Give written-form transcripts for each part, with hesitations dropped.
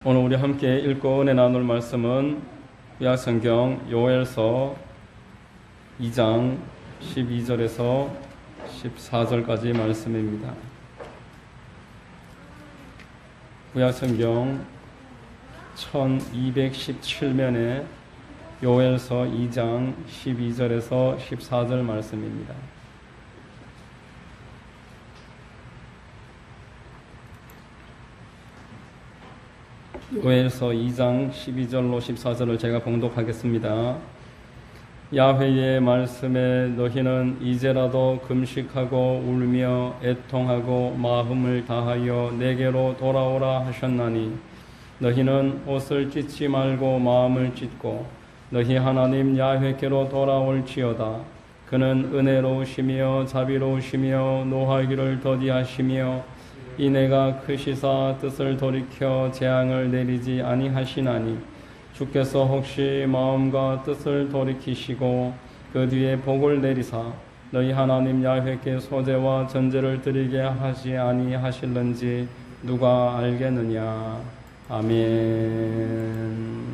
오늘 우리 함께 읽고 은혜 나눌 말씀은 구약성경 요엘서 2장 12절에서 14절까지 말씀입니다. 구약성경 1217면에 요엘서 2장 12절에서 14절 말씀입니다. 요엘서 2장 12절로 14절을 제가 봉독하겠습니다. 야훼의 말씀에 너희는 이제라도 금식하고 울며 애통하고 마음을 다하여 내게로 돌아오라 하셨나니 너희는 옷을 찢지 말고 마음을 찢고 너희 하나님 야훼께로 돌아올지어다. 그는 은혜로우시며 자비로우시며 노하기를 더디하시며 이내가 크시사 뜻을 돌이켜 재앙을 내리지 아니하시나니 주께서 혹시 마음과 뜻을 돌이키시고 그 뒤에 복을 내리사 너희 하나님 야훼께 소제와 전제를 드리게 하지 아니하실는지 누가 알겠느냐. 아멘.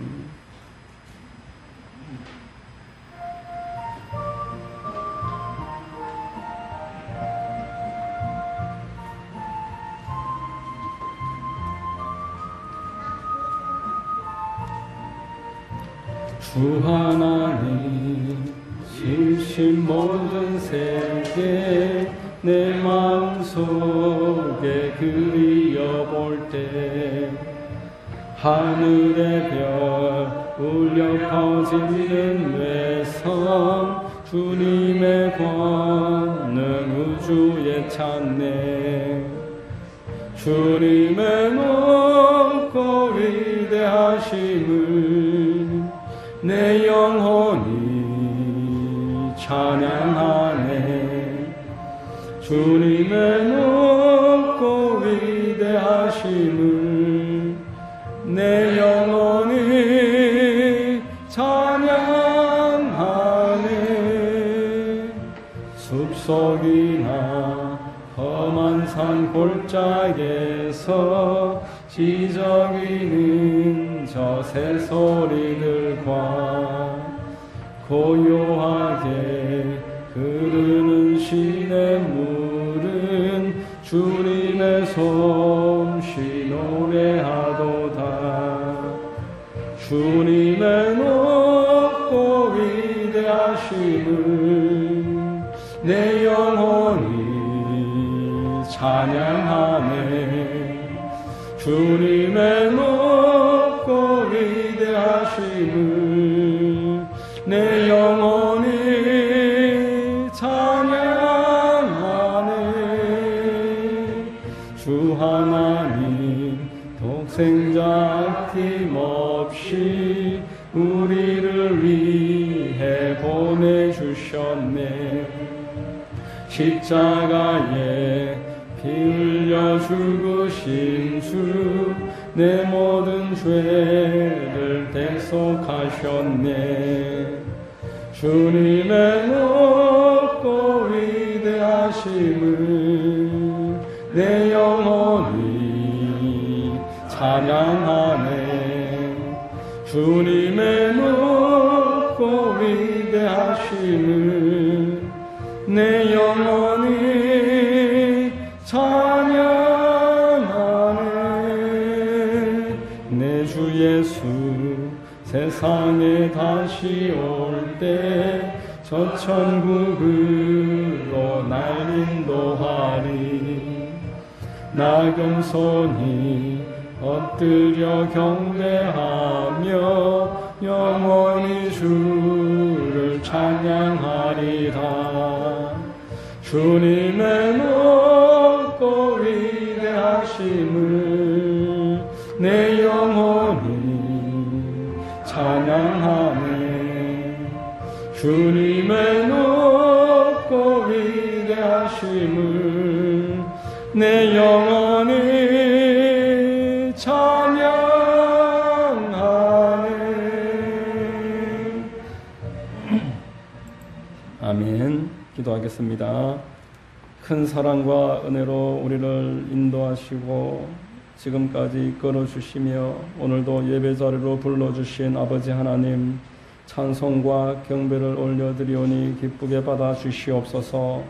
주 하나님 심신 모든 세계 내 마음속에 그리어볼 때 하늘의 별 울려 퍼지는 외성 주님의 권능 우주에 찬네. 주님의 높고 위대하심을 내 영혼이 찬양하네. 주님의 높고 위대하심을 내 영혼이 찬양하네. 숲속이나 험한 산 골짜기에서 지저귀는 저 새소리들과 고요하게 흐르는 시냇물은 주님의 솜씨 노래하도다. 주님의 높고 위대하심을 내 영혼이 찬양하네. 주님의 높고 위대하심을 내 영혼이 찬양하네. 주 하나님 독생자 아낌없이 우리를 위해 보내주셨네. 십자가에 피 흘려 죽으신 주 내 모든 죄를 대속하셨네. 주님의 높고 위대하심을 내 영혼이 찬양하네. 주님의 높고 위대하심을 내 영혼이 찬양하네. 내 주 예수 세상에 다시 올 때 저 천국으로 날 인도하리. 나 겸손히 엎드려 경배하며 영원히 주를 찬양하리라. 주님의 높고 위대하심을 내 영혼이 찬양하네. 주님의 높고 위대하심을 내 영혼이 찬양하네. 아멘. 기도하겠습니다. 큰 사랑과 은혜로 우리를 인도하시고 지금까지 이끌어주시며 오늘도 예배 자리로 불러주신 아버지 하나님, 찬송과 경배를 올려드리오니 기쁘게 받아 주시옵소서.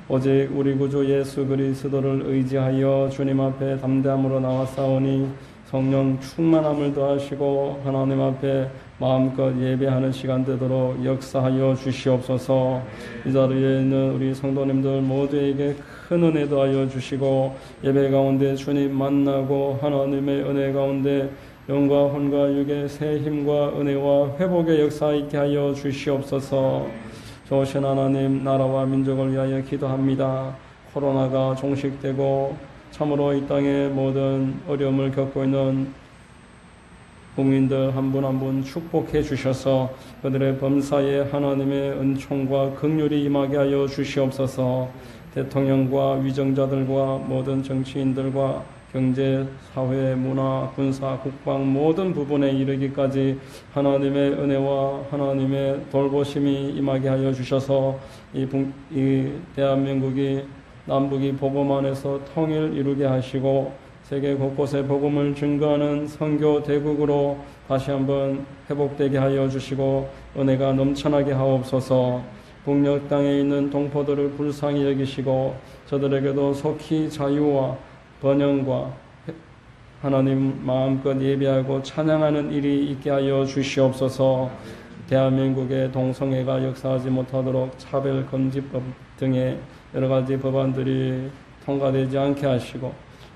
오직 우리 구주 예수 그리스도를 의지하여 주님 앞에 담대함으로 나왔사오니 성령 충만함을 더하시고 하나님 앞에 마음껏 예배하는 시간 되도록 역사하여 주시옵소서. 이 자리에 있는 우리 성도님들 모두에게 큰 은혜 더하여 주시고 예배 가운데 주님 만나고 하나님의 은혜 가운데 영과 혼과 육의 새 힘과 은혜와 회복의 역사 있게 하여 주시옵소서. 좋으신 하나님, 나라와 민족을 위하여 기도합니다. 코로나가 종식되고 참으로 이 땅에 모든 어려움을 겪고 있는 국민들 한 분 한 분 축복해 주셔서 그들의 범사에 하나님의 은총과 긍휼이 임하게 하여 주시옵소서. 대통령과 위정자들과 모든 정치인들과 경제, 사회, 문화, 군사, 국방 모든 부분에 이르기까지 하나님의 은혜와 하나님의 돌보심이 임하게 하여 주셔서 이 대한민국이 남북이 복음 안에서 통일 이루게 하시고 세계 곳곳에 복음을 증거하는 선교 대국으로 다시 한번 회복되게 하여 주시고 은혜가 넘쳐나게 하옵소서. 북녘 땅에 있는 동포들을 불쌍히 여기시고 저들에게도 속히 자유와 번영과 하나님 마음껏 예배하고 찬양하는 일이 있게 하여 주시옵소서. 대한민국의 동성애가 역사하지 못하도록 차별금지법 등의 여러 가지 법안들이 통과되지 않게 하시고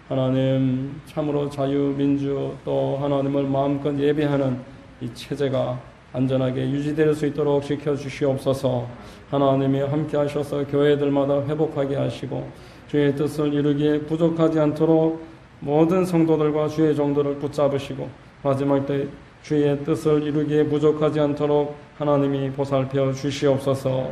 하나님 참으로 자유민주 또 하나님을 마음껏 예배하는 이 체제가 안전하게 유지될 수 있도록 지켜주시옵소서. 하나님이 함께 하셔서 교회들마다 회복하게 하시고 주의 뜻을 이루기에 부족하지 않도록 모든 성도들과 주의 종들을 붙잡으시고 마지막 때 주의 뜻을 이루기에 부족하지 않도록 하나님이 보살펴 주시옵소서.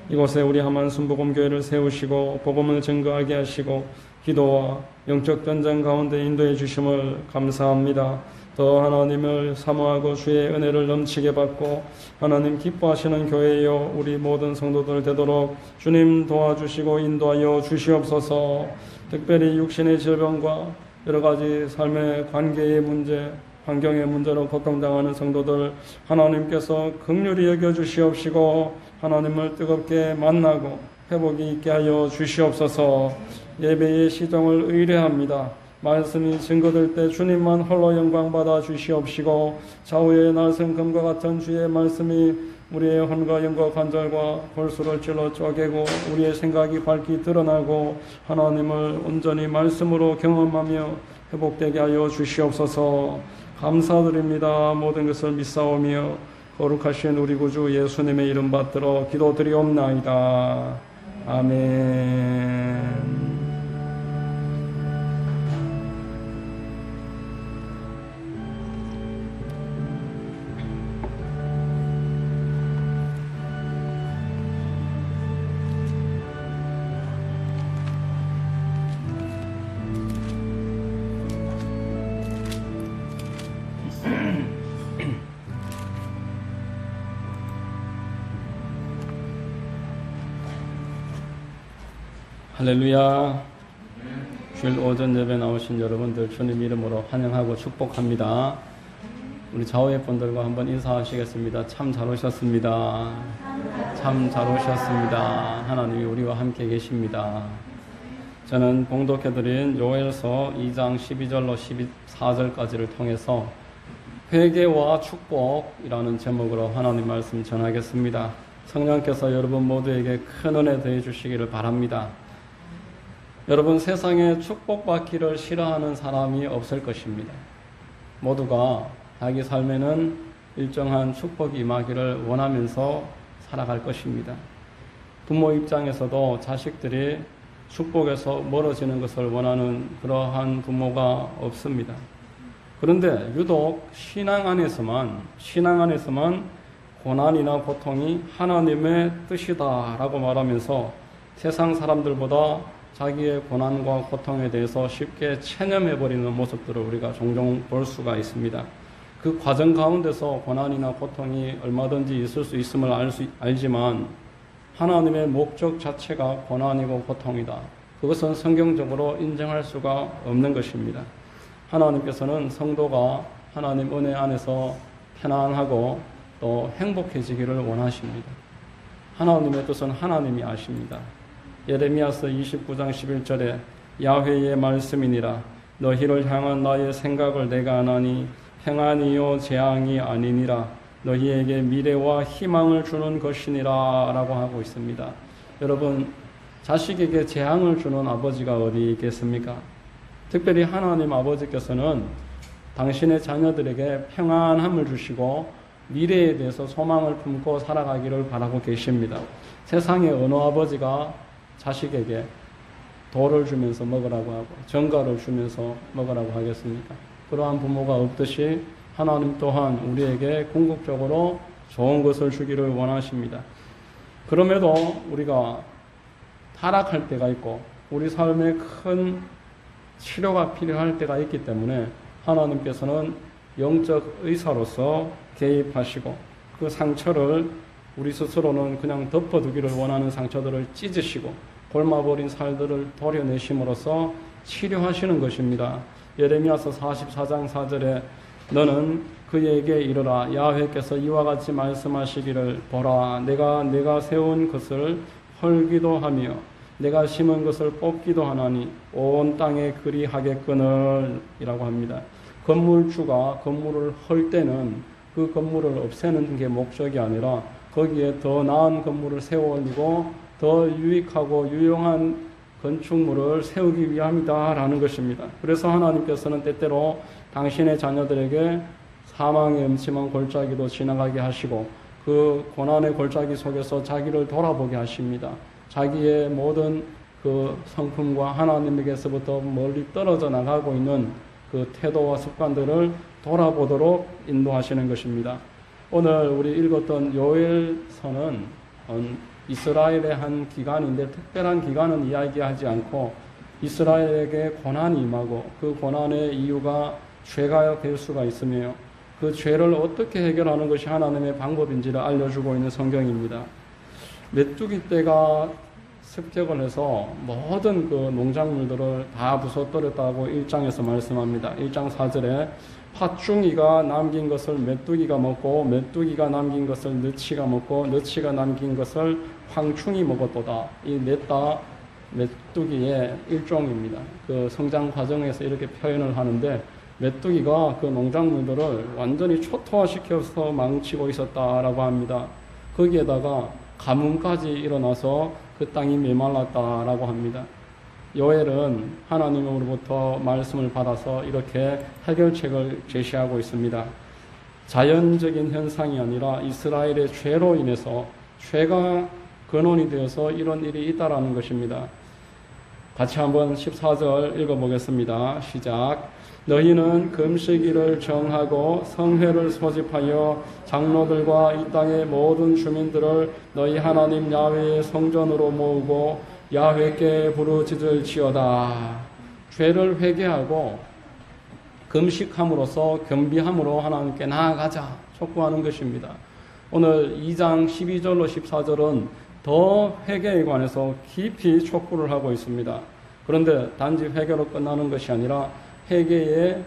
이곳에 우리 하만 순복음교회를 세우시고 복음을 증거하게 하시고 기도와 영적 전쟁 가운데 인도해 주심을 감사합니다. 더 하나님을 사모하고 주의 은혜를 넘치게 받고 하나님 기뻐하시는 교회여 우리 모든 성도들 되도록 주님 도와주시고 인도하여 주시옵소서. 특별히 육신의 질병과 여러 가지 삶의 관계의 문제, 환경의 문제로 고통당하는 성도들 하나님께서 긍휼히 여겨주시옵시고 하나님을 뜨겁게 만나고 회복이 있게 하여 주시옵소서. 예배의 시정을 의뢰합니다. 말씀이 증거될 때 주님만 홀로 영광 받아 주시옵시고 좌우의 날선 금과 같은 주의 말씀이 우리의 혼과 영과 관절과 골수를 찔러 쪼개고 우리의 생각이 밝히 드러나고 하나님을 온전히 말씀으로 경험하며 회복되게 하여 주시옵소서. 감사드립니다. 모든 것을 믿사오며 거룩하신 우리 구주 예수님의 이름 받들어 기도드리옵나이다. 아멘. 할렐루야. 주일 오전 예배 나오신 여러분들 주님 이름으로 환영하고 축복합니다. 우리 좌우의 분들과 한번 인사하시겠습니다. 참 잘 오셨습니다. 참 잘 오셨습니다. 하나님이 우리와 함께 계십니다. 저는 봉독해드린 요엘서 2장 12절로 14절까지를 통해서 회개와 축복이라는 제목으로 하나님 말씀 전하겠습니다. 성령께서 여러분 모두에게 큰 은혜 더해 주시기를 바랍니다. 여러분, 세상에 축복받기를 싫어하는 사람이 없을 것입니다. 모두가 자기 삶에는 일정한 축복이 임하기를 원하면서 살아갈 것입니다. 부모 입장에서도 자식들이 축복에서 멀어지는 것을 원하는 그러한 부모가 없습니다. 그런데 유독 신앙 안에서만 고난이나 고통이 하나님의 뜻이다라고 말하면서 세상 사람들보다 자기의 고난과 고통에 대해서 쉽게 체념해버리는 모습들을 우리가 종종 볼 수가 있습니다. 그 과정 가운데서 고난이나 고통이 얼마든지 있을 수 있음을 알지만 하나님의 목적 자체가 고난이고 고통이다. 그것은 성경적으로 인정할 수가 없는 것입니다. 하나님께서는 성도가 하나님 은혜 안에서 편안하고 또 행복해지기를 원하십니다. 하나님의 뜻은 하나님이 아십니다. 예레미야서 29장 11절에 야훼의 말씀이니라 너희를 향한 나의 생각을 내가 아나니 평안이요 재앙이 아니니라 너희에게 미래와 희망을 주는 것이니라 라고 하고 있습니다. 여러분, 자식에게 재앙을 주는 아버지가 어디 있겠습니까? 특별히 하나님 아버지께서는 당신의 자녀들에게 평안함을 주시고 미래에 대해서 소망을 품고 살아가기를 바라고 계십니다. 세상의 어느 아버지가 자식에게 돌을 주면서 먹으라고 하고 전갈을 주면서 먹으라고 하겠습니까? 그러한 부모가 없듯이 하나님 또한 우리에게 궁극적으로 좋은 것을 주기를 원하십니다. 그럼에도 우리가 타락할 때가 있고 우리 삶에 큰 치료가 필요할 때가 있기 때문에 하나님께서는 영적 의사로서 개입하시고 그 상처를 우리 스스로는 그냥 덮어두기를 원하는 상처들을 찢으시고 골마버린 살들을 도려내심으로써 치료하시는 것입니다. 예레미야서 44장 4절에 너는 그에게 이르라 야훼께서 이와 같이 말씀하시기를 보라 내가 세운 것을 헐기도 하며 내가 심은 것을 뽑기도 하나니 온 땅에 그리하겠거늘 이라고 합니다. 건물주가 건물을 헐 때는 그 건물을 없애는 게 목적이 아니라 거기에 더 나은 건물을 세워 올리고 더 유익하고 유용한 건축물을 세우기 위함이다라는 것입니다. 그래서 하나님께서는 때때로 당신의 자녀들에게 사망의 음침한 골짜기도 지나가게 하시고 그 고난의 골짜기 속에서 자기를 돌아보게 하십니다. 자기의 모든 그 성품과 하나님에게서부터 멀리 떨어져 나가고 있는 그 태도와 습관들을 돌아보도록 인도하시는 것입니다. 오늘 우리 읽었던 요엘서는 이스라엘의 한 기간인데 특별한 기간은 이야기하지 않고 이스라엘에게 고난이 임하고 그 고난의 이유가 죄가 될 수가 있으며 그 죄를 어떻게 해결하는 것이 하나님의 방법인지를 알려주고 있는 성경입니다. 메뚜기 떼가 습격을 해서 모든 그 농작물들을 다 부숴뜨렸다고 1장에서 말씀합니다. 1장 4절에 팥중이가 남긴 것을 메뚜기가 먹고 메뚜기가 남긴 것을 너치가 먹고 너치가 남긴 것을 황충이 먹었도다. 이 넷다 메뚜기의 일종입니다. 그 성장 과정에서 이렇게 표현을 하는데 메뚜기가 그 농작물들을 완전히 초토화시켜서 망치고 있었다라고 합니다. 거기에다가 가뭄까지 일어나서 그 땅이 메말랐다라고 합니다. 요엘은 하나님으로부터 말씀을 받아서 이렇게 해결책을 제시하고 있습니다. 자연적인 현상이 아니라 이스라엘의 죄로 인해서 죄가 근원이 되어서 이런 일이 있다라는 것입니다. 같이 한번 14절 읽어보겠습니다. 시작. 너희는 금식일을 정하고 성회를 소집하여 장로들과 이 땅의 모든 주민들을 너희 하나님 야훼의 성전으로 모으고 야훼께 부르짖을 지어다. 죄를 회개하고 금식함으로써 겸비함으로 하나님께 나아가자 촉구하는 것입니다. 오늘 2장 12절로 14절은 더 회개에 관해서 깊이 촉구를 하고 있습니다. 그런데 단지 회개로 끝나는 것이 아니라 회개의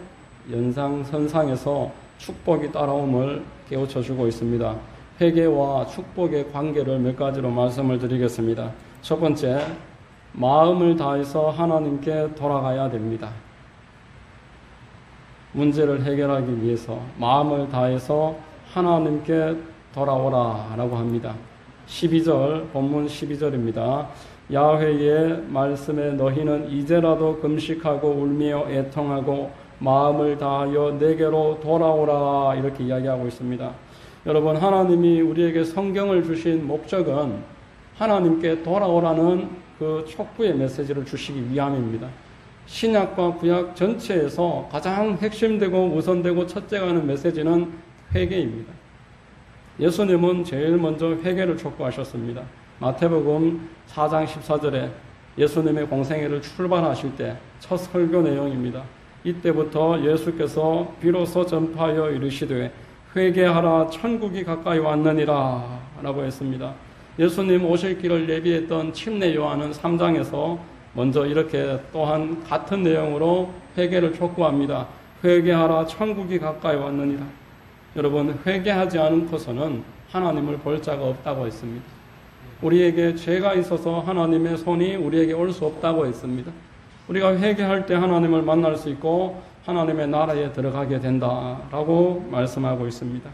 연상선상에서 축복이 따라옴을 깨우쳐주고 있습니다. 회개와 축복의 관계를 몇 가지로 말씀을 드리겠습니다. 첫 번째, 마음을 다해서 하나님께 돌아가야 됩니다. 문제를 해결하기 위해서 마음을 다해서 하나님께 돌아오라 라고 합니다. 12절, 본문 12절입니다. 야훼의 말씀에 너희는 이제라도 금식하고 울며 애통하고 마음을 다하여 내게로 돌아오라 이렇게 이야기하고 있습니다. 여러분, 하나님이 우리에게 성경을 주신 목적은 하나님께 돌아오라는 그 촉구의 메시지를 주시기 위함입니다. 신약과 구약 전체에서 가장 핵심되고 우선되고 첫째가 하는 메시지는 회개입니다. 예수님은 제일 먼저 회개를 촉구하셨습니다. 마태복음 4장 14절에 예수님의 공생애를 출발하실 때 첫 설교 내용입니다. 이때부터 예수께서 비로소 전파하여 이르시되 회개하라 천국이 가까이 왔느니라 라고 했습니다. 예수님 오실 길을 예비했던 침례 요한은 3장에서 먼저 이렇게 또한 같은 내용으로 회개를 촉구합니다. 회개하라, 천국이 가까이 왔느니라. 여러분, 회개하지 않고서는 하나님을 볼 자가 없다고 했습니다. 우리에게 죄가 있어서 하나님의 손이 우리에게 올 수 없다고 했습니다. 우리가 회개할 때 하나님을 만날 수 있고 하나님의 나라에 들어가게 된다라고 말씀하고 있습니다.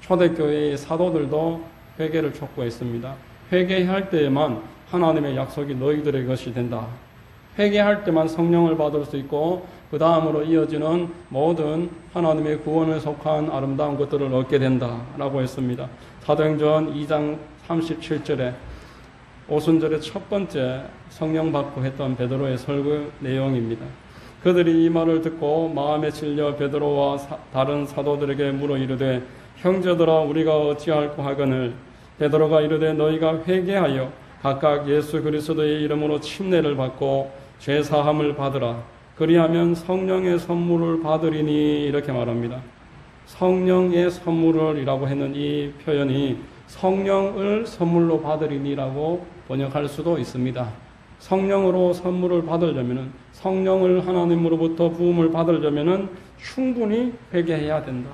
초대교회의 사도들도 회개를 촉구했습니다. 회개할 때에만 하나님의 약속이 너희들의 것이 된다. 회개할 때만 성령을 받을 수 있고 그 다음으로 이어지는 모든 하나님의 구원에 속한 아름다운 것들을 얻게 된다라고 했습니다. 사도행전 2장 37절에 오순절의 첫 번째 성령 받고 했던 베드로의 설교 내용입니다. 그들이 이 말을 듣고 마음에 질려 베드로와 다른 사도들에게 물어 이르되 형제들아 우리가 어찌할꼬 하거늘 베드로가 이르되 너희가 회개하여 각각 예수 그리스도의 이름으로 침례를 받고 죄 사함을 받으라. 그리하면 성령의 선물을 받으리니 이렇게 말합니다. 성령의 선물을이라고 했는 이 표현이 성령을 선물로 받으리니라고 번역할 수도 있습니다. 성령으로 선물을 받으려면 성령을 하나님으로부터 부음을 받으려면 충분히 회개해야 된다.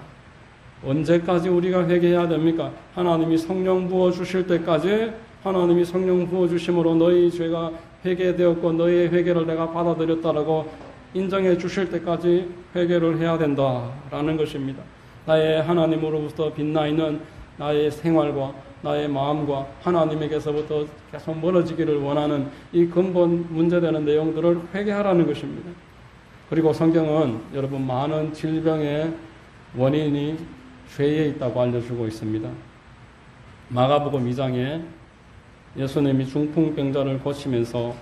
언제까지 우리가 회개해야 됩니까? 하나님이 성령 부어주실 때까지 하나님이 성령 부어주심으로 너희 죄가 회개되었고 너희의 회개를 내가 받아들였다라고 인정해 주실 때까지 회개를 해야 된다라는 것입니다. 나의 하나님으로부터 빛나 있는 나의 생활과 나의 마음과 하나님에게서부터 계속 멀어지기를 원하는 이 근본 문제되는 내용들을 회개하라는 것입니다. 그리고 성경은 여러분 많은 질병의 원인이 죄에 있다고 알려주고 있습니다. 마가복음 2장에 예수님이 중풍병자를 고치면서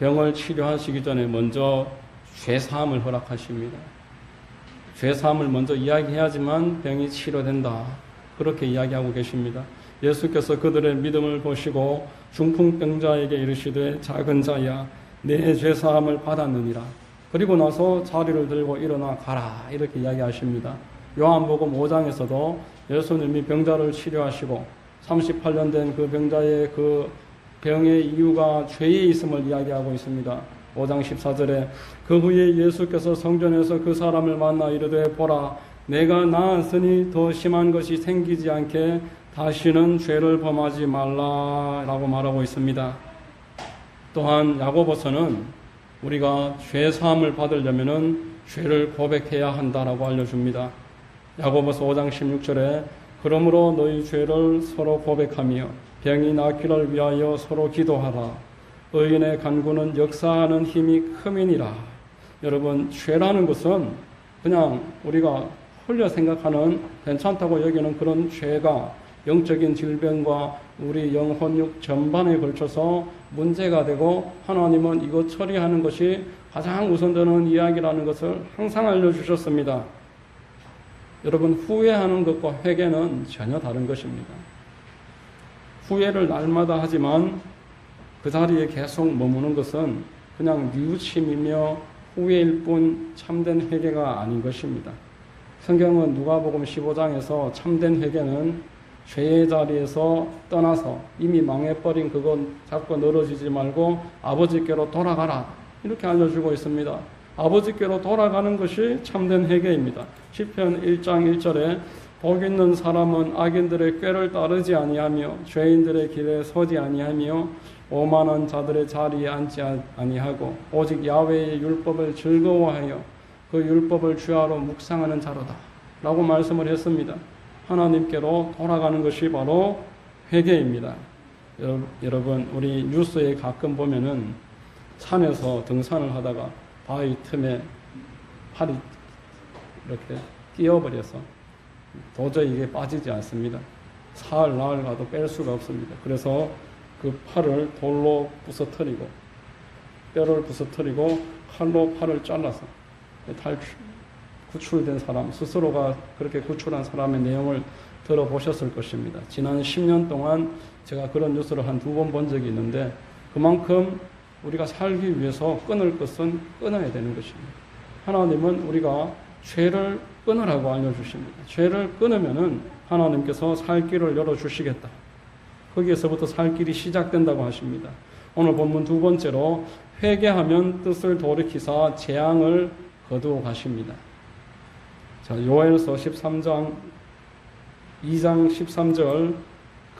병을 치료하시기 전에 먼저 죄사함을 허락하십니다. 죄사함을 먼저 이야기해야지만 병이 치료된다. 그렇게 이야기하고 계십니다. 예수께서 그들의 믿음을 보시고 중풍병자에게 이르시되 작은 자야 내 죄사함을 받았느니라. 그리고 나서 자리를 들고 일어나 가라 이렇게 이야기하십니다. 요한복음 5장에서도 예수님이 병자를 치료하시고 38년 된 그 병자의 그 병의 이유가 죄에 있음을 이야기하고 있습니다. 5장 14절에 그 후에 예수께서 성전에서 그 사람을 만나 이르되 보라 내가 나았으니 더 심한 것이 생기지 않게 다시는 죄를 범하지 말라라고 말하고 있습니다. 또한 야고보서는 우리가 죄 사함을 받으려면은 죄를 고백해야 한다라고 알려줍니다. 야고보서 5장 16절에 그러므로 너희 죄를 서로 고백하며 병이 낫기를 위하여 서로 기도하라. 의인의 간구는 역사하는 힘이 큼이니라. 여러분 죄라는 것은 그냥 우리가 홀려 생각하는 괜찮다고 여기는 그런 죄가 영적인 질병과 우리 영혼육 전반에 걸쳐서 문제가 되고 하나님은 이것 처리하는 것이 가장 우선되는 이야기라는 것을 항상 알려주셨습니다. 여러분 후회하는 것과 회개는 전혀 다른 것입니다. 후회를 날마다 하지만 그 자리에 계속 머무는 것은 그냥 뉘우침이며 후회일 뿐 참된 회개가 아닌 것입니다. 성경은 누가복음 15장에서 참된 회개는 죄의 자리에서 떠나서 이미 망해버린 그건 자꾸 늘어지지 말고 아버지께로 돌아가라 이렇게 알려주고 있습니다. 아버지께로 돌아가는 것이 참된 회개입니다. 시편 1장 1절에 복 있는 사람은 악인들의 꾀를 따르지 아니하며 죄인들의 길에 서지 아니하며 오만한 자들의 자리에 앉지 아니하고 오직 야훼의 율법을 즐거워하여 그 율법을 주야로 묵상하는 자로다 라고 말씀을 했습니다. 하나님께로 돌아가는 것이 바로 회개입니다. 여러분 우리 뉴스에 가끔 보면은 산에서 등산을 하다가 바위 틈에 팔이 이렇게 끼어버려서 도저히 이게 빠지지 않습니다. 사흘 나흘 가도 뺄 수가 없습니다. 그래서 그 팔을 돌로 부서뜨리고 뼈를 부서뜨리고 칼로 팔을 잘라서 구출된 사람 스스로가 그렇게 구출한 사람의 내용을 들어보셨을 것입니다. 지난 10년 동안 제가 그런 뉴스를 한 2번 본 적이 있는데 그만큼 우리가 살기 위해서 끊을 것은 끊어야 되는 것입니다. 하나님은 우리가 죄를 끊으라고 알려주십니다. 죄를 끊으면은 하나님께서 살 길을 열어주시겠다. 거기에서부터 살 길이 시작된다고 하십니다. 오늘 본문 두 번째로 회개하면 뜻을 돌이키사 재앙을 거두어 가십니다. 자, 요엘서 13장 2장 13절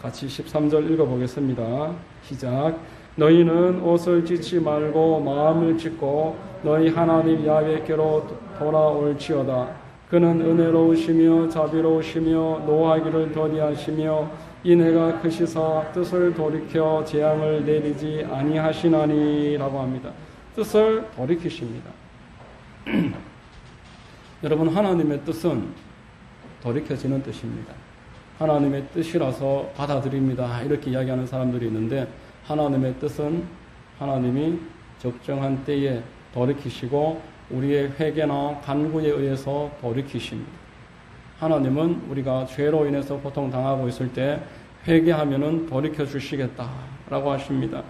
같이 13절 읽어보겠습니다. 시작. 너희는 옷을 찢지 말고 마음을 찢고 너희 하나님 야훼께로 돌아올지어다. 그는 은혜로우시며 자비로우시며 노하기를 더디하시며 인애가 크시사 뜻을 돌이켜 재앙을 내리지 아니하시나니 라고 합니다. 뜻을 돌이키십니다. 여러분, 하나님의 뜻은 돌이켜지는 뜻입니다. 하나님의 뜻이라서 받아들입니다, 이렇게 이야기하는 사람들이 있는데, 하나님의 뜻은 하나님이 적정한 때에 돌이키시고 우리의 회개나 간구에 의해서 돌이키십니다. 하나님은 우리가 죄로 인해서 고통당하고 있을 때 회개하면은 돌이켜 주시겠다라고 하십니다.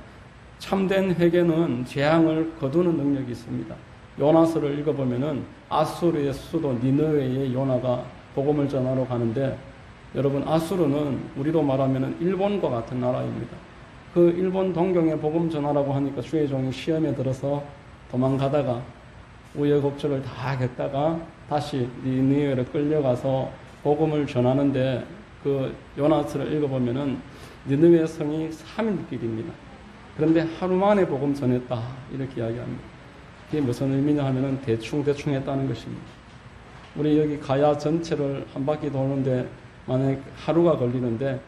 참된 회개는 재앙을 거두는 능력이 있습니다. 요나서를 읽어보면은 아수르의 수도 니느웨의 요나가 복음을 전하러 가는데, 여러분, 아수르는 우리로 말하면은 일본과 같은 나라입니다. 그 일본 동경에 복음 전하라고 하니까 주의 종이 시험에 들어서 도망가다가 우여곡절을 다 겪다가 다시 니느웨로 끌려가서 복음을 전하는데, 그 요나서를 읽어보면은 니느웨 성이 3일 길입니다. 그런데 하루 만에 복음 전했다, 이렇게 이야기합니다. 그게 무슨 의미냐 하면은 대충 했다는 것입니다. 우리 여기 가야 전체를 한 바퀴 도는데 만약에 하루가 걸리는데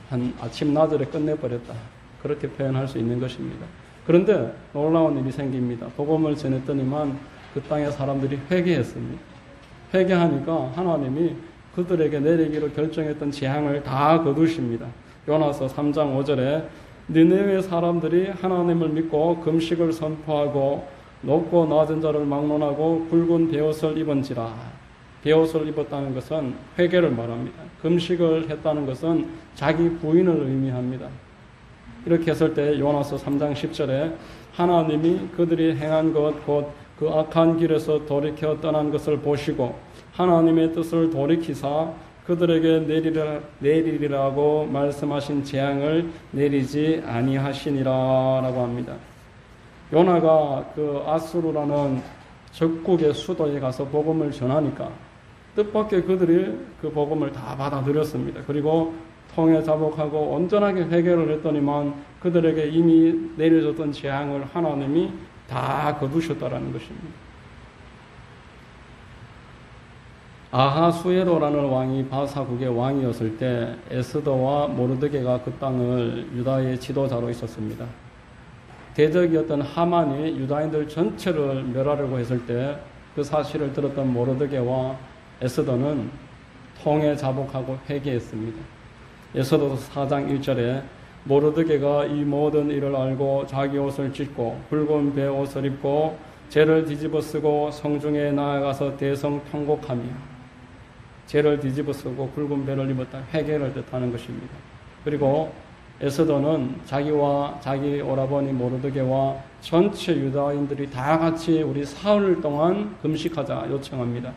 한 아침 낮에 끝내버렸다, 그렇게 표현할 수 있는 것입니다. 그런데 놀라운 일이 생깁니다. 복음을 전했더니만 그 땅의 사람들이 회개했습니다. 회개하니까 하나님이 그들에게 내리기로 결정했던 재앙을 다 거두십니다. 요나서 3장 5절에 니느웨 사람들이 하나님을 믿고 금식을 선포하고 높고 낮은 자를 막론하고 굵은 베옷을 입은지라. 베옷을 입었다는 것은 회개를 말합니다. 금식을 했다는 것은 자기 부인을 의미합니다. 이렇게 했을 때 요나서 3장 10절에 하나님이 그들이 행한 것 곧 그 악한 길에서 돌이켜 떠난 것을 보시고 하나님의 뜻을 돌이키사 그들에게 내리리라고 말씀하신 재앙을 내리지 아니하시니라 라고 합니다. 요나가 그 아수르라는 적국의 수도에 가서 복음을 전하니까 뜻밖의 그들이 그 복음을 다 받아들였습니다. 그리고 통해 자복하고 온전하게 회개를 했더니만 그들에게 이미 내려졌던 재앙을 하나님이 다 거두셨다라는 것입니다. 아하수에로라는 왕이 바사국의 왕이었을 때 에스더와 모르드게가 그 땅을 유다의 지도자로 있었습니다. 대적이었던 하만이 유다인들 전체를 멸하려고 했을 때 그 사실을 들었던 모르드게와 에스더는 통해 자복하고 회개했습니다. 에스더서 4장 1절에 모르드게가 이 모든 일을 알고 자기 옷을 찢고 붉은 베옷을 입고 죄를 뒤집어 쓰고 성중에 나아가서 대성 통곡하며, 죄를 뒤집어 쓰고 굵은 베를 입었다, 회개를 뜻하는 것입니다. 그리고 에스더는 자기와 자기 오라버니 모르드게와 전체 유다인들이 다 같이 우리 사흘 동안 금식하자 요청합니다.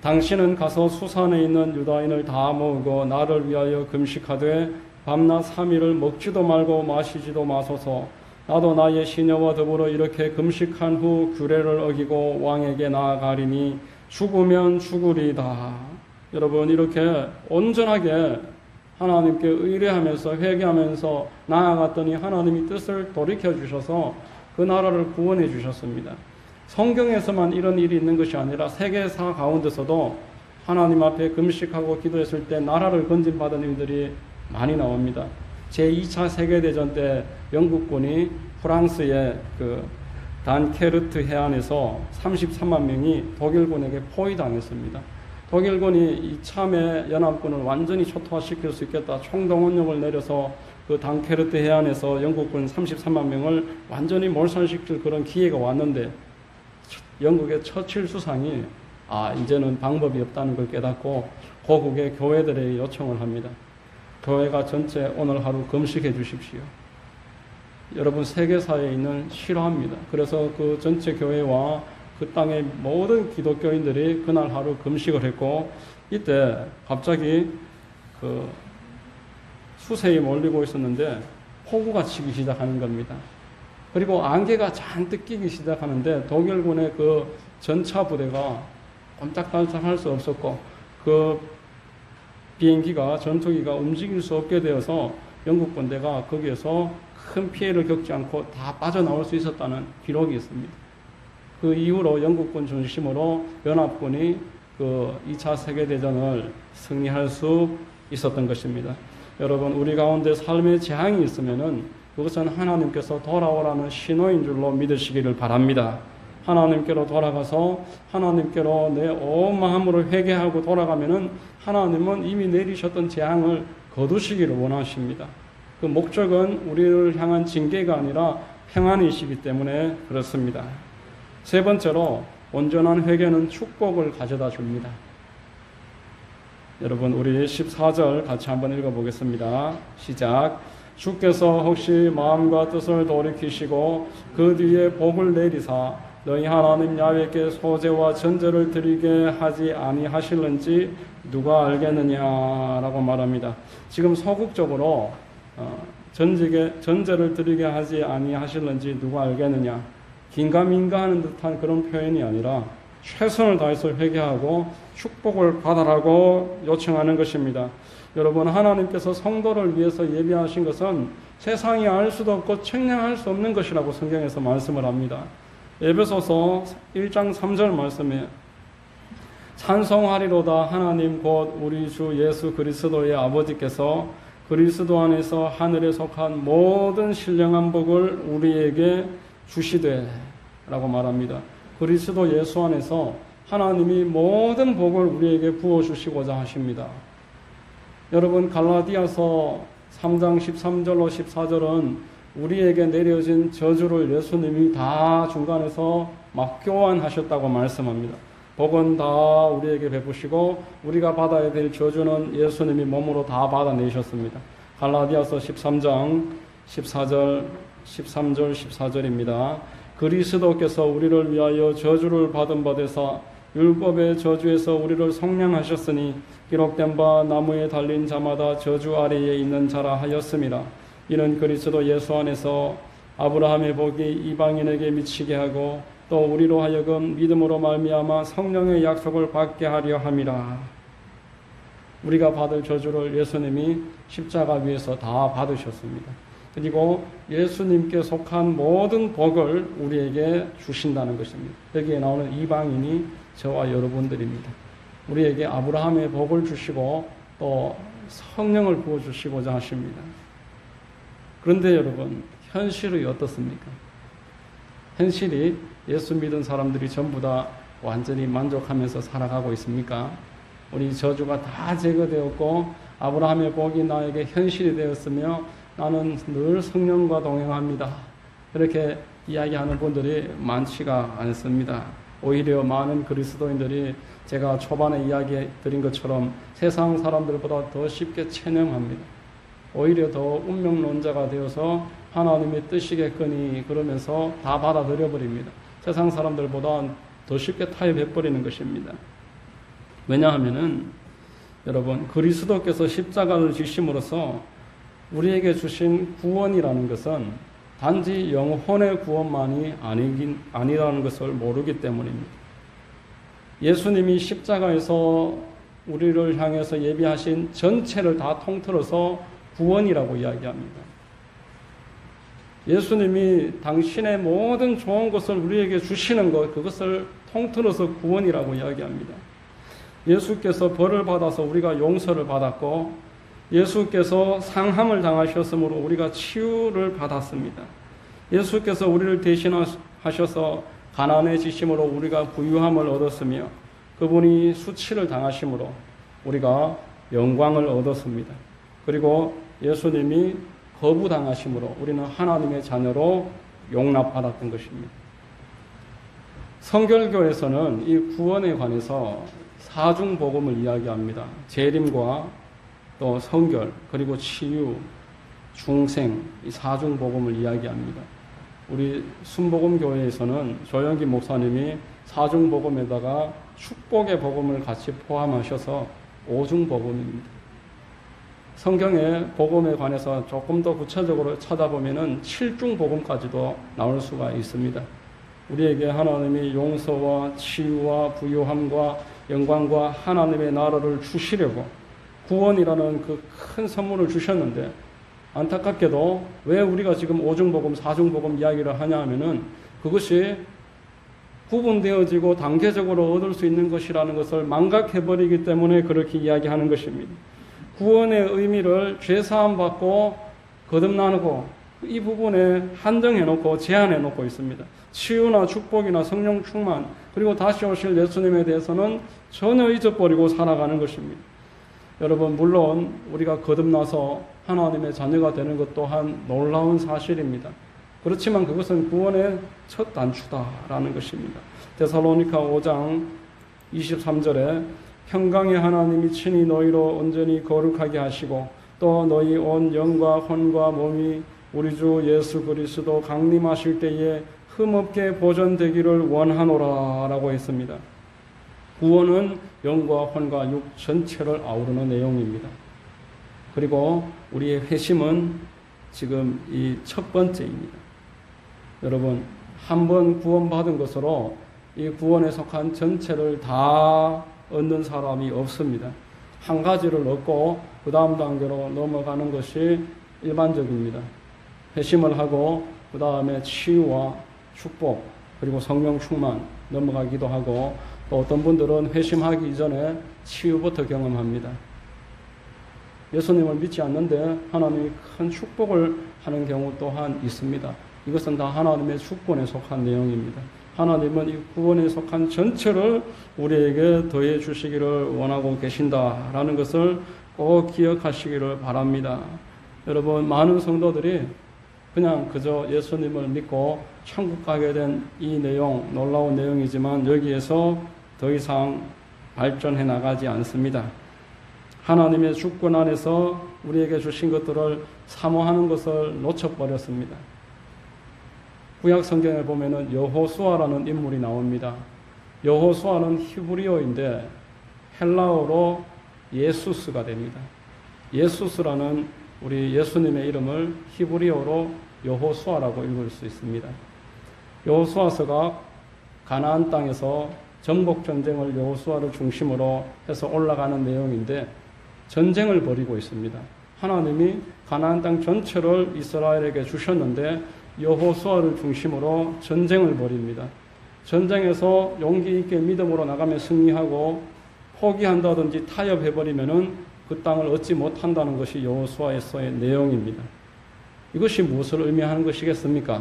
당신은 가서 수산에 있는 유다인을 다 모으고 나를 위하여 금식하되 밤낮 3일을 먹지도 말고 마시지도 마소서. 나도 나의 시녀와 더불어 이렇게 금식한 후 규례를 어기고 왕에게 나아가리니 죽으면 죽으리다. 여러분, 이렇게 온전하게 하나님께 의뢰하면서 회개하면서 나아갔더니 하나님이 뜻을 돌이켜 주셔서 그 나라를 구원해 주셨습니다. 성경에서만 이런 일이 있는 것이 아니라 세계사 가운데서도 하나님 앞에 금식하고 기도했을 때 나라를 건진받은 일들이 많이 나옵니다. 제2차 세계대전 때 영국군이 프랑스의 그 단케르트 해안에서 33만 명이 독일군에게 포위당했습니다. 독일군이 이참에 연합군을 완전히 초토화시킬 수 있겠다 총동원령을 내려서 그 단케르트 해안에서 영국군 33만 명을 완전히 몰살시킬 그런 기회가 왔는데, 영국의 처칠 수상이 이제는 방법이 없다는 걸 깨닫고 고국의 교회들에게 요청을 합니다. 교회가 전체 오늘 하루 금식해 주십시오. 여러분, 세계사에 있는 실화입니다. 그래서 그 전체 교회와 그 땅의 모든 기독교인들이 그날 하루 금식을 했고, 이때 갑자기 그 수세에 몰리고 있었는데 폭우가 치기 시작하는 겁니다. 그리고 안개가 잔뜩 끼기 시작하는데 독일군의 그 전차 부대가 꼼짝달싹할 수 없었고 그 비행기가 전투기가 움직일 수 없게 되어서 영국 군대가 거기에서 큰 피해를 겪지 않고 다 빠져나올 수 있었다는 기록이 있습니다. 그 이후로 영국군 중심으로 연합군이 그 2차 세계대전을 승리할 수 있었던 것입니다. 여러분, 우리 가운데 삶의 재앙이 있으면은 그것은 하나님께서 돌아오라는 신호인 줄로 믿으시기를 바랍니다. 하나님께로 돌아가서 하나님께로 내 온 마음으로 회개하고 돌아가면은 하나님은 이미 내리셨던 재앙을 거두시기를 원하십니다. 그 목적은 우리를 향한 징계가 아니라 평안이시기 때문에 그렇습니다. 세 번째로 온전한 회개는 축복을 가져다 줍니다. 여러분, 우리 14절 같이 한번 읽어보겠습니다. 시작. 주께서 혹시 마음과 뜻을 돌이키시고 그 뒤에 복을 내리사 너희 하나님 야훼께 소제와 전제를 드리게 하지 아니하실는지 누가 알겠느냐라고 말합니다. 지금 소극적으로 전제를 드리게 하지 아니하실는지 누가 알겠느냐, 긴가민가 하는 듯한 그런 표현이 아니라 최선을 다해서 회개하고 축복을 받아라고 요청하는 것입니다. 여러분, 하나님께서 성도를 위해서 예비하신 것은 세상이 알 수도 없고 측량할 수 없는 것이라고 성경에서 말씀을 합니다. 에베소서 1장 3절 말씀에 찬송하리로다 하나님 곧 우리 주 예수 그리스도의 아버지께서 그리스도 안에서 하늘에 속한 모든 신령한 복을 우리에게 주시되 라고 말합니다. 그리스도 예수 안에서 하나님이 모든 복을 우리에게 부어주시고자 하십니다. 여러분, 갈라디아서 3장 13절로 14절은 우리에게 내려진 저주를 예수님이 다 중간에서 막 교환하셨다고 말씀합니다. 복은 다 우리에게 베푸시고 우리가 받아야 될 저주는 예수님이 몸으로 다 받아내셨습니다. 갈라디아서 13장 13절 14절입니다. 그리스도께서 우리를 위하여 저주를 받은 바 되사 율법의 저주에서 우리를 속량하셨으니 기록된 바 나무에 달린 자마다 저주 아래에 있는 자라 하였음이라. 이는 그리스도 예수 안에서 아브라함의 복이 이방인에게 미치게 하고 또 우리로 하여금 믿음으로 말미암아 성령의 약속을 받게 하려 함이라. 우리가 받을 저주를 예수님이 십자가 위에서 다 받으셨습니다. 그리고 예수님께 속한 모든 복을 우리에게 주신다는 것입니다. 여기에 나오는 이방인이 저와 여러분들입니다. 우리에게 아브라함의 복을 주시고 또 성령을 부어주시고자 하십니다. 그런데 여러분, 현실이 어떻습니까? 현실이 예수 믿은 사람들이 전부 다 완전히 만족하면서 살아가고 있습니까? 우리 저주가 다 제거되었고 아브라함의 복이 나에게 현실이 되었으며 나는 늘 성령과 동행합니다. 이렇게 이야기하는 분들이 많지가 않습니다. 오히려 많은 그리스도인들이 제가 초반에 이야기 드린 것처럼 세상 사람들보다 더 쉽게 체념합니다. 오히려 더 운명론자가 되어서 하나님의 뜻이겠거니 그러면서 다 받아들여 버립니다. 세상 사람들보다 더 쉽게 타협해버리는 것입니다. 왜냐하면은 여러분, 그리스도께서 십자가를 지심으로써 우리에게 주신 구원이라는 것은 단지 영혼의 구원만이 아니라는 것을 모르기 때문입니다. 예수님이 십자가에서 우리를 향해서 예비하신 전체를 다 통틀어서 구원이라고 이야기합니다. 예수님이 당신의 모든 좋은 것을 우리에게 주시는 것, 그것을 통틀어서 구원이라고 이야기합니다. 예수께서 벌을 받아서 우리가 용서를 받았고 예수께서 상함을 당하셨으므로 우리가 치유를 받았습니다. 예수께서 우리를 대신하셔서 가난해지심으로 우리가 부유함을 얻었으며 그분이 수치를 당하심으로 우리가 영광을 얻었습니다. 그리고 예수님이 거부당하심으로 우리는 하나님의 자녀로 용납받았던 것입니다. 성결교에서는 이 구원에 관해서 사중복음을 이야기합니다. 재림과 또 성결, 그리고 치유, 중생, 이 사중복음을 이야기합니다. 우리 순복음교회에서는 조영기 목사님이 사중복음에다가 축복의 복음을 같이 포함하셔서 오중복음입니다. 성경의 복음에 관해서 조금 더 구체적으로 찾아보면은 7중 복음까지도 나올 수가 있습니다. 우리에게 하나님이 용서와 치유와 부유함과 영광과 하나님의 나라를 주시려고 구원이라는 그 큰 선물을 주셨는데, 안타깝게도 왜 우리가 지금 5중 복음, 4중 복음 이야기를 하냐 하면은 그것이 구분되어지고 단계적으로 얻을 수 있는 것이라는 것을 망각해버리기 때문에 그렇게 이야기하는 것입니다. 구원의 의미를 죄사함 받고 거듭나고 이 부분에 한정해놓고 제한해놓고 있습니다. 치유나 축복이나 성령 충만, 그리고 다시 오실 예수님에 대해서는 전혀 잊어버리고 살아가는 것입니다. 여러분, 물론 우리가 거듭나서 하나님의 자녀가 되는 것 또한 놀라운 사실입니다. 그렇지만 그것은 구원의 첫 단추다라는 것입니다. 데살로니가 5장 23절에 평강의 하나님이 친히 너희로 온전히 거룩하게 하시고 또 너희 온 영과 혼과 몸이 우리 주 예수 그리스도 강림하실 때에 흠없게 보존되기를 원하노라 라고 했습니다. 구원은 영과 혼과 육 전체를 아우르는 내용입니다. 그리고 우리의 회심은 지금 이 첫 번째입니다. 여러분, 한 번 구원받은 것으로 이 구원에 속한 전체를 다 얻는 사람이 없습니다. 한 가지를 얻고 그 다음 단계로 넘어가는 것이 일반적입니다. 회심을 하고 그 다음에 치유와 축복 그리고 성령 충만 넘어가기도 하고, 또 어떤 분들은 회심하기 이전에 치유부터 경험합니다. 예수님을 믿지 않는데 하나님이 큰 축복을 하는 경우 또한 있습니다. 이것은 다 하나님의 주권에 속한 내용입니다. 하나님은 이 구원에 속한 전체를 우리에게 더해 주시기를 원하고 계신다라는 것을 꼭 기억하시기를 바랍니다. 여러분, 많은 성도들이 그냥 그저 예수님을 믿고 천국 가게 된 이 내용, 놀라운 내용이지만 여기에서 더 이상 발전해 나가지 않습니다. 하나님의 주권 안에서 우리에게 주신 것들을 사모하는 것을 놓쳐버렸습니다. 구약 성경에 보면은 여호수아라는 인물이 나옵니다. 여호수아는 히브리어인데 헬라어로 예수스가 됩니다. 예수스라는 우리 예수님의 이름을 히브리어로 여호수아라고 읽을 수 있습니다. 여호수아서가 가나안 땅에서 정복 전쟁을 여호수아를 중심으로 해서 올라가는 내용인데, 전쟁을 벌이고 있습니다. 하나님이 가나안 땅 전체를 이스라엘에게 주셨는데 여호수아를 중심으로 전쟁을 벌입니다. 전쟁에서 용기 있게 믿음으로 나가면 승리하고, 포기한다든지 타협해버리면은 그 땅을 얻지 못한다는 것이 여호수아에서의 내용입니다. 이것이 무엇을 의미하는 것이겠습니까?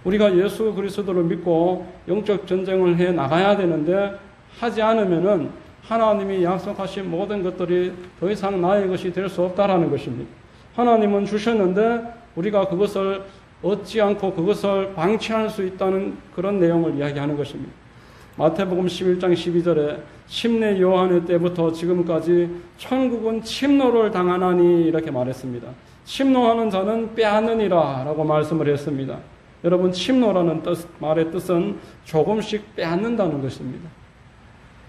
우리가 예수 그리스도를 믿고 영적 전쟁을 해 나가야 되는데 하지 않으면은 하나님이 약속하신 모든 것들이 더 이상 나의 것이 될 수 없다라는 것입니다. 하나님은 주셨는데 우리가 그것을 얻지 않고 그것을 방치할 수 있다는 그런 내용을 이야기하는 것입니다. 마태복음 11장 12절에 침례 요한의 때부터 지금까지 천국은 침노를 당하나니 이렇게 말했습니다. 침노하는 자는 빼앗느니라 라고 말씀을 했습니다. 여러분, 침노라는 말의 뜻은 조금씩 빼앗는다는 것입니다.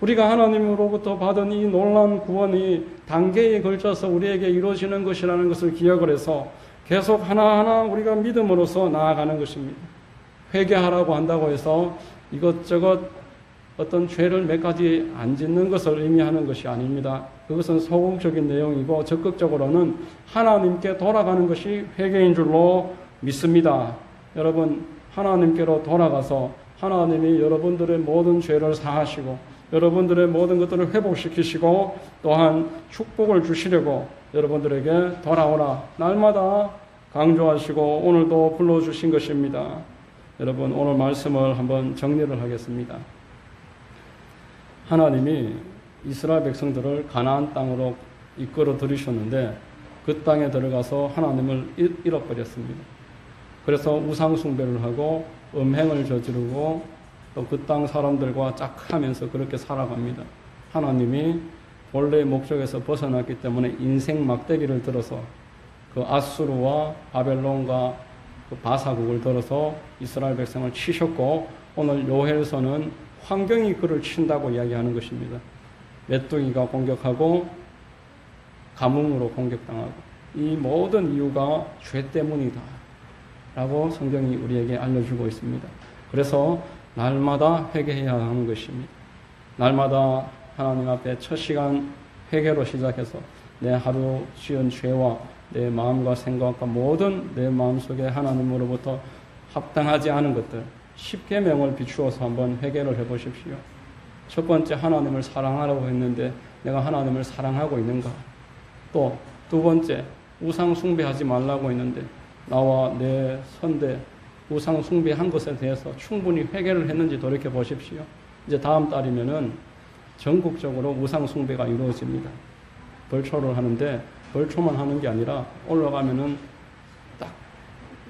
우리가 하나님으로부터 받은 이 놀라운 구원이 단계에 걸쳐서 우리에게 이루어지는 것이라는 것을 기억을 해서 계속 하나하나 우리가 믿음으로써 나아가는 것입니다. 회개하라고 한다고 해서 이것저것 어떤 죄를 몇 가지 안 짓는 것을 의미하는 것이 아닙니다. 그것은 소극적인 내용이고 적극적으로는 하나님께 돌아가는 것이 회개인 줄로 믿습니다. 여러분, 하나님께로 돌아가서 하나님이 여러분들의 모든 죄를 사하시고 여러분들의 모든 것들을 회복시키시고 또한 축복을 주시려고 여러분들에게 돌아오라 날마다 강조하시고 오늘도 불러주신 것입니다. 여러분, 오늘 말씀을 한번 정리를 하겠습니다. 하나님이 이스라엘 백성들을 가나안 땅으로 이끌어 들이셨는데 그 땅에 들어가서 하나님을 잃어버렸습니다. 그래서 우상 숭배를 하고 음행을 저지르고 또 그 땅 사람들과 짝하면서 그렇게 살아갑니다. 하나님이 본래의 목적에서 벗어났기 때문에 인생 막대기를 들어서 그 아수르와 바벨론과 그 바사국을 들어서 이스라엘 백성을 치셨고, 오늘 요엘서는 환경이 그를 친다고 이야기하는 것입니다. 메뚜기가 공격하고 가뭄으로 공격당하고 이 모든 이유가 죄 때문이다 라고 성경이 우리에게 알려주고 있습니다. 그래서 날마다 회개해야 하는 것입니다. 날마다 하나님 앞에 첫 시간 회개로 시작해서 내 하루 지은 죄와 내 마음과 생각과 모든 내 마음속에 하나님으로부터 합당하지 않은 것들 10계명을 비추어서 한번 회개를 해보십시오. 첫 번째, 하나님을 사랑하라고 했는데 내가 하나님을 사랑하고 있는가? 또 두 번째, 우상 숭배하지 말라고 했는데 나와 내 선대 우상 숭배한 것에 대해서 충분히 회개를 했는지 돌이켜 보십시오. 이제 다음 달이면은 전국적으로 우상 숭배가 이루어집니다. 벌초를 하는데 벌초만 하는 게 아니라 올라가면은 딱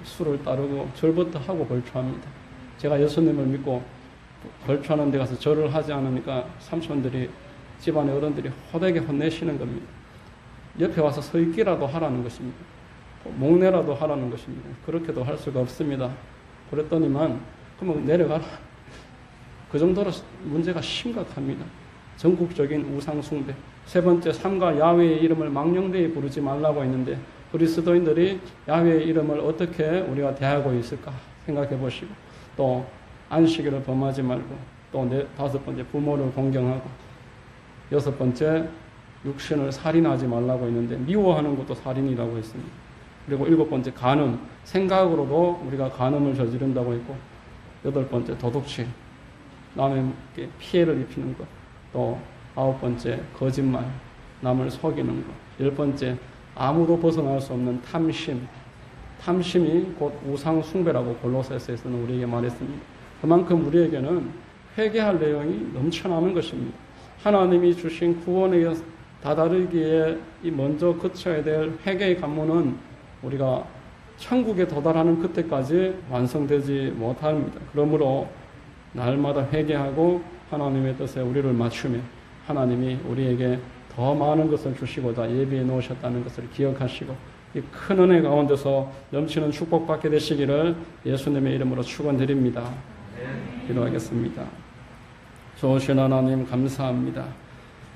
술을 따르고 절부터 하고 벌초합니다. 제가 예수님을 믿고 벌초하는 데 가서 절을 하지 않으니까 삼촌들이 집안의 어른들이 호되게 혼내시는 겁니다. 옆에 와서 서 있기라도 하라는 것입니다. 목내라도 하라는 것입니다. 그렇게도 할 수가 없습니다. 그랬더니만 그러면 내려가라. 그 정도로 문제가 심각합니다. 전국적인 우상 숭배. 세 번째, 삼가 야훼의 이름을 망령되이 부르지 말라고 했는데 그리스도인들이 야훼의 이름을 어떻게 우리가 대하고 있을까 생각해 보시고, 또 안식일을 범하지 말고, 또 다섯 번째, 부모를 공경하고, 여섯 번째, 육신을 살인하지 말라고 했는데 미워하는 것도 살인이라고 했습니다. 그리고 일곱 번째, 간음, 생각으로도 우리가 간음을 저지른다고 했고, 여덟 번째, 도둑질, 남에게 피해를 입히는 것, 또 아홉 번째, 거짓말, 남을 속이는 것, 열 번째, 아무도 벗어날 수 없는 탐심, 탐심이 곧 우상 숭배라고 골로새서에서는 우리에게 말했습니다. 그만큼 우리에게는 회개할 내용이 넘쳐나는 것입니다. 하나님이 주신 구원에 다다르기에 먼저 거쳐야 될 회개의 관문은 우리가 천국에 도달하는 그때까지 완성되지 못합니다. 그러므로 날마다 회개하고 하나님의 뜻에 우리를 맞추며 하나님이 우리에게 더 많은 것을 주시고자 예비해 놓으셨다는 것을 기억하시고 이 큰 은혜 가운데서 넘치는 축복받게 되시기를 예수님의 이름으로 축원드립니다. 기도하겠습니다. 좋으신 하나님 감사합니다.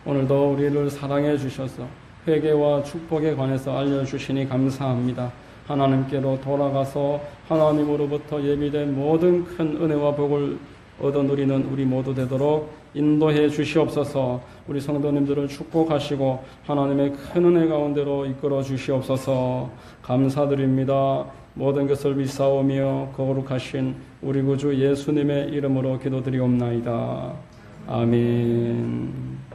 오늘도 우리를 사랑해 주셔서 회개와 축복에 관해서 알려주시니 감사합니다. 하나님께로 돌아가서 하나님으로부터 예비된 모든 큰 은혜와 복을 얻어 누리는 우리 모두 되도록 인도해 주시옵소서. 우리 성도님들을 축복하시고 하나님의 큰 은혜 가운데로 이끌어 주시옵소서. 감사드립니다. 모든 것을 믿사오며 거룩하신 우리 구주 예수님의 이름으로 기도드리옵나이다. 아멘.